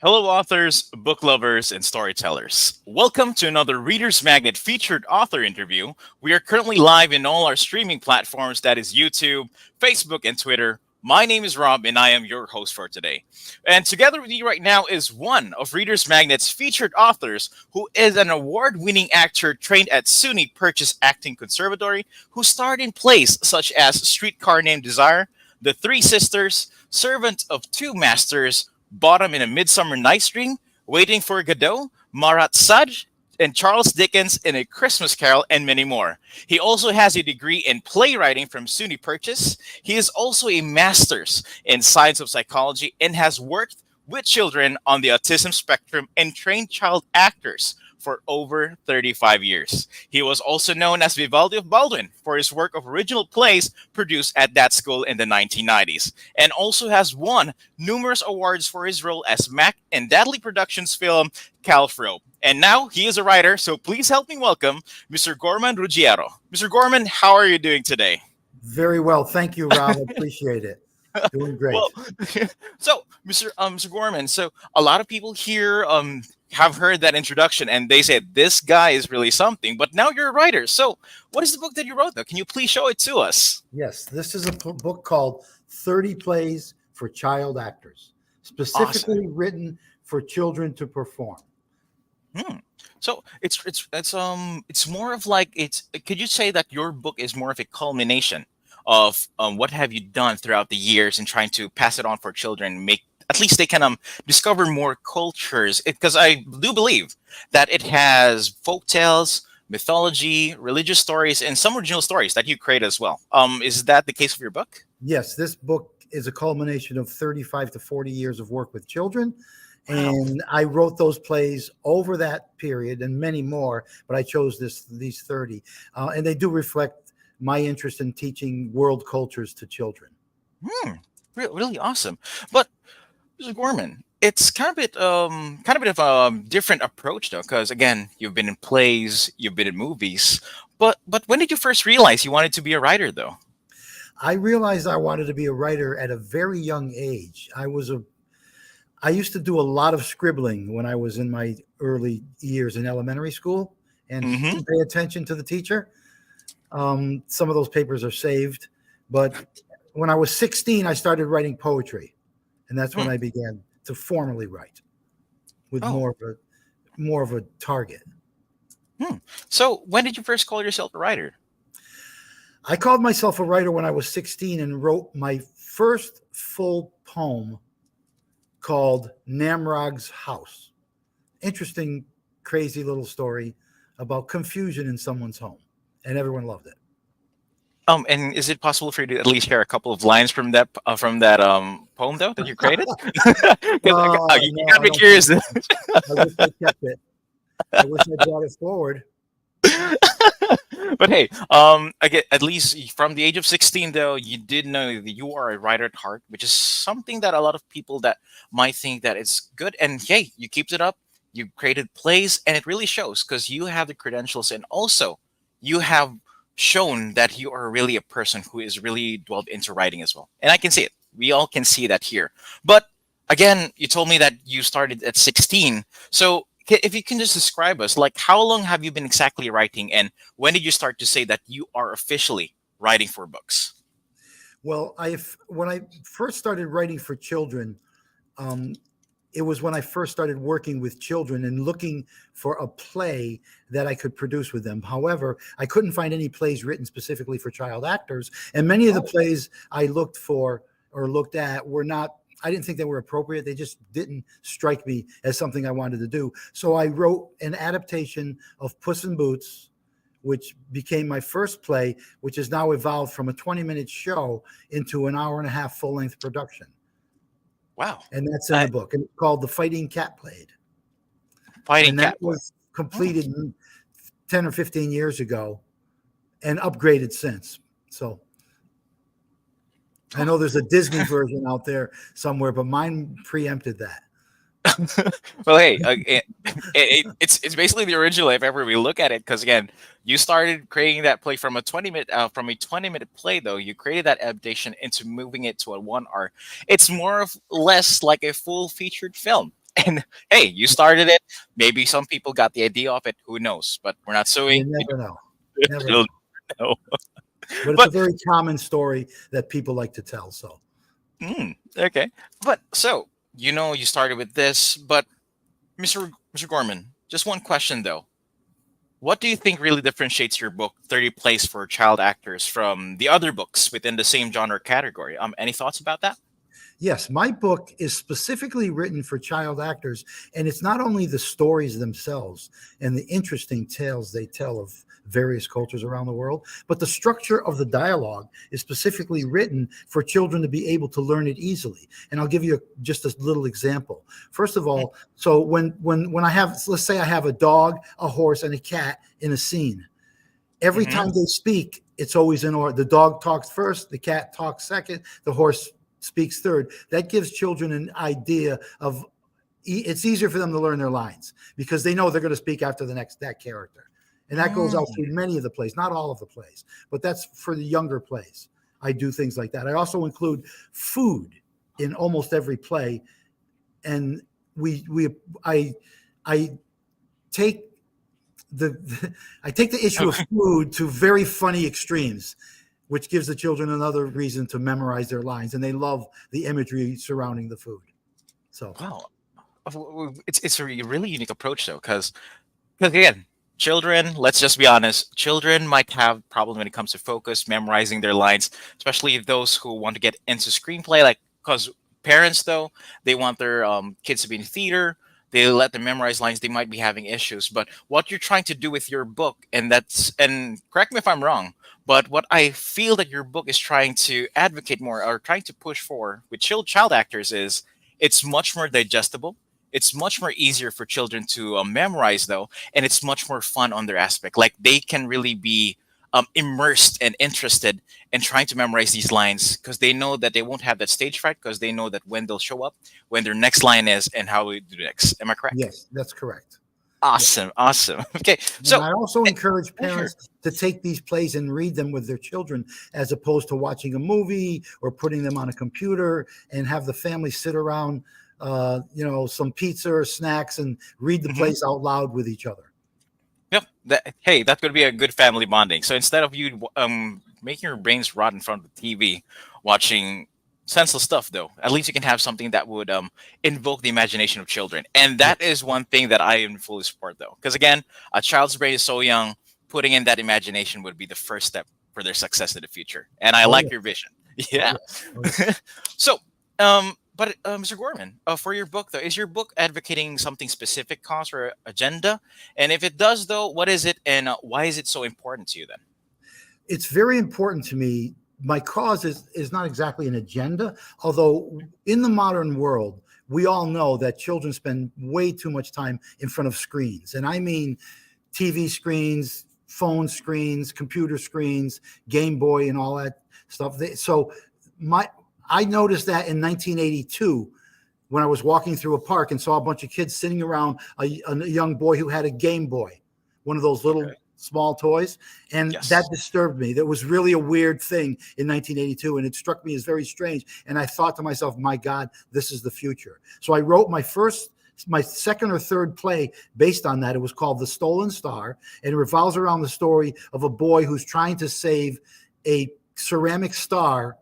Hello, authors, book lovers, and storytellers. Welcome to another Reader's Magnet featured author interview. We are currently live in all our streaming platforms, that is YouTube, Facebook, and Twitter. My name is Rob, and I am your host for today. And together with you right now is one of Reader's Magnet's featured authors, who is an award winning actor trained at SUNY Purchase Acting Conservatory, who starred in plays such as Streetcar Named Desire, The Three Sisters, Servant of Two Masters, Bottom in a Midsummer Night's Dream, Waiting for Godot, Marat Saj, and Charles Dickens in A Christmas Carol, and many more. He also has a degree in playwriting from SUNY Purchase. He is also a master's in science of psychology and has worked with children on the autism spectrum and trained child actors for over 35 years. He was also known as Vivaldi of Baldwin for his work of original plays produced at that school in the 1990s, and also has won numerous awards for his role as Mac in Dadley Productions' film Calfro. And now he is a writer, so please help me welcome Mr. Gorman Ruggiero. Mr. Gorman, how are you doing today? Very well. Thank you, Rob. I appreciate it. Doing great. Well, so Mr. Gorman, so a lot of people here have heard that introduction and they said this guy is really something. But now you're a writer. So what is the book that you wrote, though? Can you please show it to us? Yes, this is a book called 30 Plays for Child Actors, specifically written for children to perform. So it's more of like it's. Could you say that your book is more of a culmination of what have you done throughout the years in trying to pass it on for children, make at least they can discover more cultures? Because I do believe that it has folk tales, mythology, religious stories, and some original stories that you create as well. Is that the case of your book? Yes, this book is a culmination of 35 to 40 years of work with children. Wow. And I wrote those plays over that period and many more, but I chose these 30. And they do reflect my interest in teaching world cultures to children. Really awesome. But Mr. Gorman, it's kind of a bit of a different approach though, because again, you've been in plays, you've been in movies, but when did you first realize you wanted to be a writer though? I realized I wanted to be a writer at a very young age. I used to do a lot of scribbling when I was in my early years in elementary school and didn't pay attention to the teacher. Some of those papers are saved, but when I was 16, I started writing poetry, and that's when I began to formally write with more of a target. So when did you first call yourself a writer? I called myself a writer when I was 16 and wrote my first full poem called Namrog's House. Interesting, crazy little story about confusion in someone's home, and everyone loved it. And is it possible for you to at least share a couple of lines from that poem though that you created? You got me curious. I wish I kept it. I wish I brought it forward. But hey, again, at least from the age of 16, though, you did know that you are a writer at heart, which is something that a lot of people that might think that it's good. And hey, you kept it up. You created plays, and it really shows because you have the credentials, and also you have shown that you are really a person who is really dwelled into writing as well. And I can see it. We all can see that here. But again, you told me that you started at 16. So if you can just describe us, like how long have you been exactly writing, and when did you start to say that you are officially writing for books? Well, when I first started writing for children, it was when I first started working with children and looking for a play that I could produce with them. However, I couldn't find any plays written specifically for child actors, and many of the plays I looked for or looked at were not. I didn't think they were appropriate. They just didn't strike me as something I wanted to do. So I wrote an adaptation of Puss in Boots, which became my first play, which has now evolved from a 20-minute show into an hour-and-a-half full-length production. Wow. And that's in the book. And it's called The Fighting Cat Blade. And that was completed 10 or 15 years ago and upgraded since. So I know there's a Disney version out there somewhere, but mine preempted that. Well, hey, it's basically the original if ever we look at it, because again, you started creating that play from a 20-minute play, though you created that adaptation into moving it to a 1 hour. It's more of less like a full featured film. And hey, you started it. Maybe some people got the idea of it. Who knows? But we're not You suing. We never know. Never don't know. know. But it's a But very common story that people like to tell. So okay. But so you started with this. But Mr. Gorman, just one question though. What do you think really differentiates your book, 30 Plays for Child Actors, from the other books within the same genre category? Any thoughts about that? yes, my book is specifically written for child actors, and it's not only the stories themselves and the interesting tales they tell of various cultures around the world, but the structure of the dialogue is specifically written for children to be able to learn it easily. And I'll give you just a little example. First of all, so when I have, let's say I have a dog, a horse, and a cat in a scene. Every Mm-hmm. time they speak, it's always in order. The dog talks first, the cat talks second, the horse speaks third. That gives children an idea of it's easier for them to learn their lines because they know they're going to speak after that character. And that goes out through many of the plays, not all of the plays, but that's for the younger plays. I do things like that. I also include food in almost every play, and I take I take the issue of food to very funny extremes, which gives the children another reason to memorize their lines, and they love the imagery surrounding the food. So Wow. It's a really unique approach though, because again, children, let's just be honest, children might have problem when it comes to focus, memorizing their lines, especially those who want to get into screenplay. Like, because parents though, they want their kids to be in theater. They let them memorize lines. They might be having issues. But what you're trying to do with your book, and correct me if I'm wrong, but what I feel that your book is trying to advocate more or trying to push for with child actors is it's much more digestible. It's much more easier for children to memorize, though, and it's much more fun on their aspect. Like they can really be immersed and interested in trying to memorize these lines because they know that they won't have that stage fright because they know that when they'll show up, when their next line is, and how we do next. Am I correct? yes, that's correct. Yeah. Awesome, awesome. Okay, And so I also encourage sure. parents to take these plays and read them with their children as opposed to watching a movie or putting them on a computer and have the family sit around, some pizza or snacks and read the Mhm. plays out loud with each other. Yep. Hey, that could be a good family bonding. So instead of you making your brains rot in front of the TV, watching senseless stuff, though, at least you can have something that would invoke the imagination of children. And that Yes. is one thing that I am fully support, though, because again, a child's brain is so young. Putting in that imagination would be the first step for their success in the future. And I Oh, like yeah. your vision. Oh, Yeah. yeah. Oh, yeah. So, but Mr. Gorman, for your book though, is your book advocating something specific cause or agenda? And if it does, though, what is it, and why is it so important to you then? It's very important to me. My cause is not exactly an agenda, although in the modern world, we all know that children spend way too much time in front of screens. And I mean TV screens, phone screens, computer screens, Game Boy, and all that stuff. So my I noticed that in 1982 when I was walking through a park and saw a bunch of kids sitting around a young boy who had a Game Boy, one of those little Okay. small toys. And that Yes. disturbed me. That was really a weird thing in 1982. And it struck me as very strange. And I thought to myself, my God, this is the future. So I wrote my second or third play based on that. It was called The Stolen Star. And it revolves around the story of a boy who's trying to save a ceramic star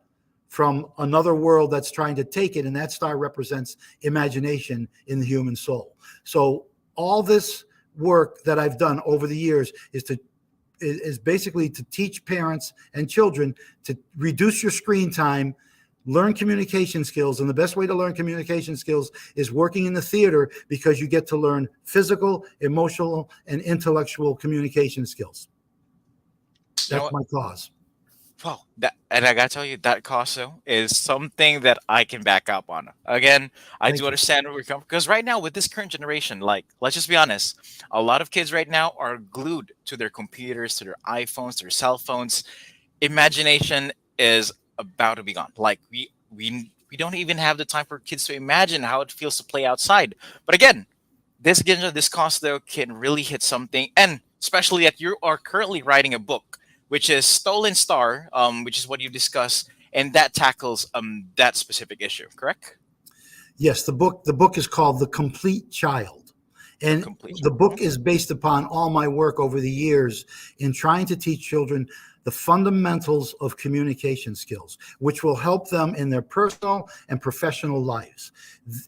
from another world that's trying to take it. And that star represents imagination in the human soul. So all this work that I've done over the years is basically to teach parents and children to reduce your screen time, learn communication skills. And the best way to learn communication skills is working in the theater because you get to learn physical, emotional, and intellectual communication skills. You know That's what? my cause. Wow, that and I gotta tell you, that Casso is something that I can back up on. Again, I do Thank you. understand where we're coming because right now with this current generation, like let's just be honest, a lot of kids right now are glued to their computers, to their iPhones, their cell phones. Imagination is about to be gone. Like we don't even have the time for kids to imagine how it feels to play outside. But again, this cost though can really hit something, and especially that you are currently writing a book, which is Stolen Star, which is what you discuss, and that tackles that specific issue. Correct? Yes, the book is called The Complete Child. The And complete. the book Okay. is based upon all my work over the years in trying to teach children the fundamentals of communication skills, which will help them in their personal and professional lives.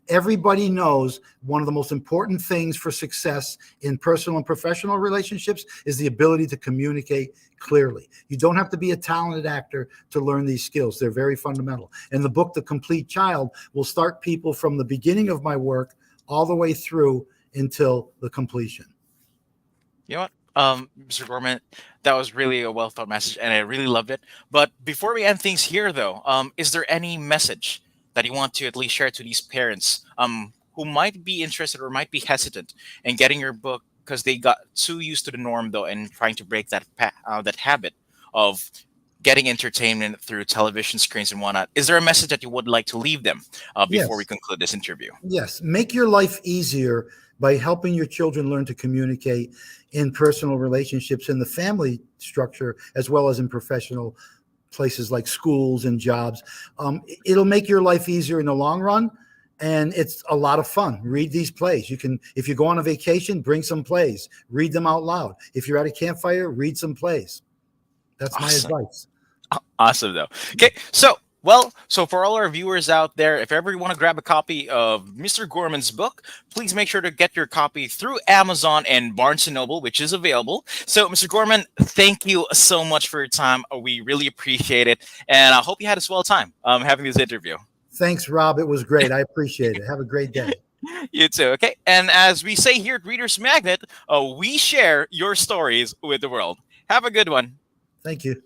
Everybody knows one of the most important things for success in personal and professional relationships is the ability to communicate clearly. You don't have to be a talented actor to learn these skills. They're very fundamental. And the book, The Complete Child, will start people from the beginning of my work all the way through until the completion. You know what, Mr. Gorman, that was really a well thought message, and I really loved it. But before we end things here, though, is there any message that you want to at least share to these parents, who might be interested or might be hesitant in getting your book because they got too used to the norm, though, and trying to break that habit of getting entertainment through television screens and whatnot? Is there a message that you would like to leave them before we Yes. conclude this interview? Yes, make your life easier by helping your children learn to communicate in personal relationships in the family structure as well as in professional places like schools and jobs. It'll make your life easier in the long run, and it's a lot of fun. Read these plays. You can, if you go on a vacation, bring some plays, read them out loud. If you're at a campfire, read some plays. That's my Awesome. advice. Awesome, though. Okay, so for all our viewers out there, if ever you want to grab a copy of Mr. Gorman's book, please make sure to get your copy through Amazon and Barnes and Noble, which is available. So, Mr. Gorman, thank you so much for your time. We really appreciate it, and I hope you had a swell time having this interview. Thanks, Rob. It was great. I appreciate it. Have a great day. You too. Okay, and as we say here at Readers Magnet, we share your stories with the world. Have a good one. Thank you.